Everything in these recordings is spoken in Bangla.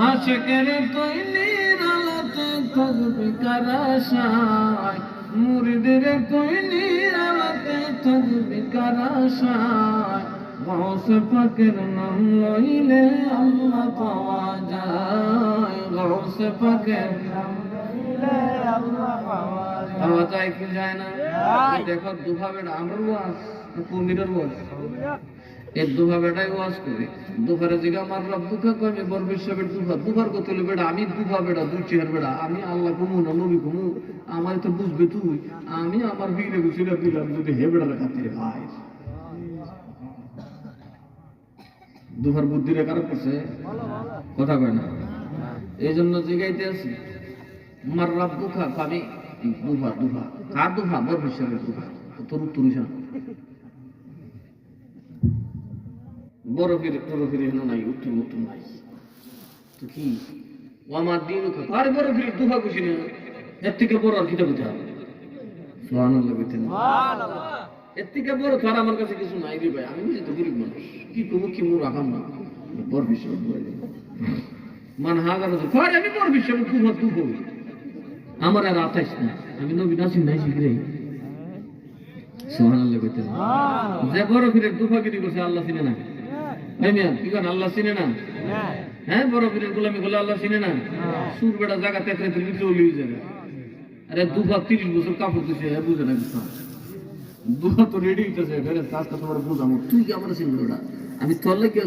আশিকের তৈলির আলোতে থাকবে কার আশায়, মুরিদের তৈলির আলোতে থাকবে কার আশায়। গাউসে পাকের নাম লইলে আল্লাহ পাওয়া যায়, গাউসে পাকের নাম লইলে আল্লাহ পাওয়া যায়। পাওয়া যায় কি যায় না? দেখো দুভাবে আমরা ওয়াজ কুমিরের ওয়াজ, এই দুভা বেটাই ওয়াজ করে দুভারে জিগা আমার রব দুঃখা কই আমি বড় বিশ্ববের দুভার কত হলো বেটা, আমি দুভা বেটা দুই চেয়ার বেটা, আমি আল্লাহ কুমু না নবী কুমু, আমার তো বুঝবে তুই, আমি আমার বিলে গুছিয়ে দিলাম যদি হে বেটার খাতিরে ভাই। দুভার বুদ্ধি রে কারো করছে কথা কয় না, এই জন্য জিগাইতে আছি আমার রব দুঃখা পাবি দুভা কার দুভা বড় বিশ্ববের দুভা তোর উত্তর বরফের হেন নাই, উত্তর নাই তো কি ও আমার দিন আর বরফের দুঃখা খুশি না, এর থেকে বড় আর কিটা বুঝতে হবে। সুবহানাল্লাহ বলতেন, এর থেকে বড় তো আর আমার কাছে কিছু নাই রে ভাই, আমি নিজে তো গরিব মানুষ, কি করবো কি মোর আগাম না বড় বিশ্ব মান হাজার পরে আমি বড় বিশ্ব দুঃখ আমার আর আতাইস না, আমি নবী নাসিম নাই শিখরে। সুবহানাল্লাহ বলতেন, যে বরফের দুঃখাগিরি করছে আল্লাহ চিনে না, আল্লাহ চিনে না, হ্যাঁ বরফের গোলামি করলে আল্লাহ চিনে না, সুর বেড়া জায়গা তেতরে চলে যাবে। আরে দুঃখা 30 বছর কাপড় দিছে বুঝে না কিছু, দুঃখা তো রেডি হইতেছে আজকে তোমার বুঝামো, তুই কি আমার চিনল না, আমি তোর লাগে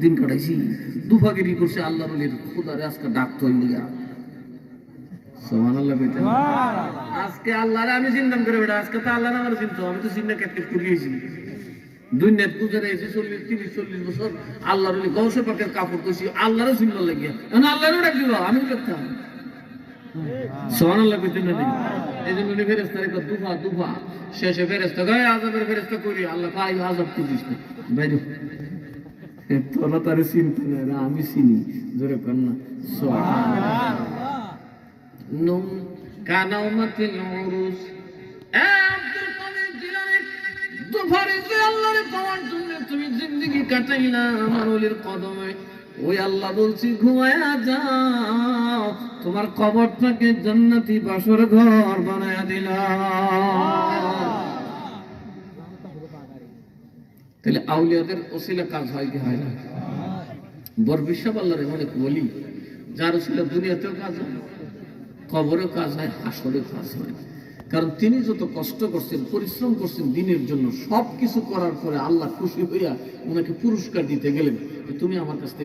দিন কাটাইছি, দুঃখাগিরি করছে আল্লাহ বলির খোদারে আজকে ডাকতে হইলি। সুবহানাল্লাহ কইতে আজকে আল্লাহরে আমি চিন্তা করে বেটা, আজকে তো আল্লাহ আমার চিন্তা, আমি তো চিন্তা ক্যাপটিভ করিয়েছি দুনিয়ার পূজারে এসে 40 বছর আল্লাহর গৌসে পাকের কাপড় কইছি, আল্লাহরও চিন্তা লাগিয়া এখন আল্লাহরও ডাক দিব, আমি করতাম। সুবহানাল্লাহ কইতে না দিন, এই জন্য ফেরেশতারে কয় দুফা শেষে ফেরেশতা গায় আযাবের ফেরেশতা করি আল্লাহ কাই আযাব করিস না বাইরে তোরা তার চিন্তা না, আমি চিনি জোরে কর না। সুবহানাল্লাহ নুম কানাউমাতিল উরুস আব্দুল কাদের জিলানী দুফারে যে আল্লাহরে পাওয়ার জন্য তুমি জিন্দেগি কাটাইলা আমার ওলির কদমে, ওই আল্লাহ বলছি ঘুমায়া যাও, তোমার কবরটাকে জান্নাতি বাসর ঘর বানায়া দিলাম। তাহলে আউলিয়াদের ওসিলা কাজ হয় কি হয় না? বড় বিশ্বাস আল্লাহর অনেক বলি যার ওসিলা দুনিয়াতেও কাজ হয়, কবরেও কাজ হয়, হাসরেও কাজ হয়। কারণ তিনি যত কষ্ট করছেন পরিশ্রম করছেন দিনের জন্য, সবকিছু করার পরে আল্লাহ খুশি হইয়া ওনাকে পুরস্কার দিতে গেলেন, তুমি আমার কাছ থেকে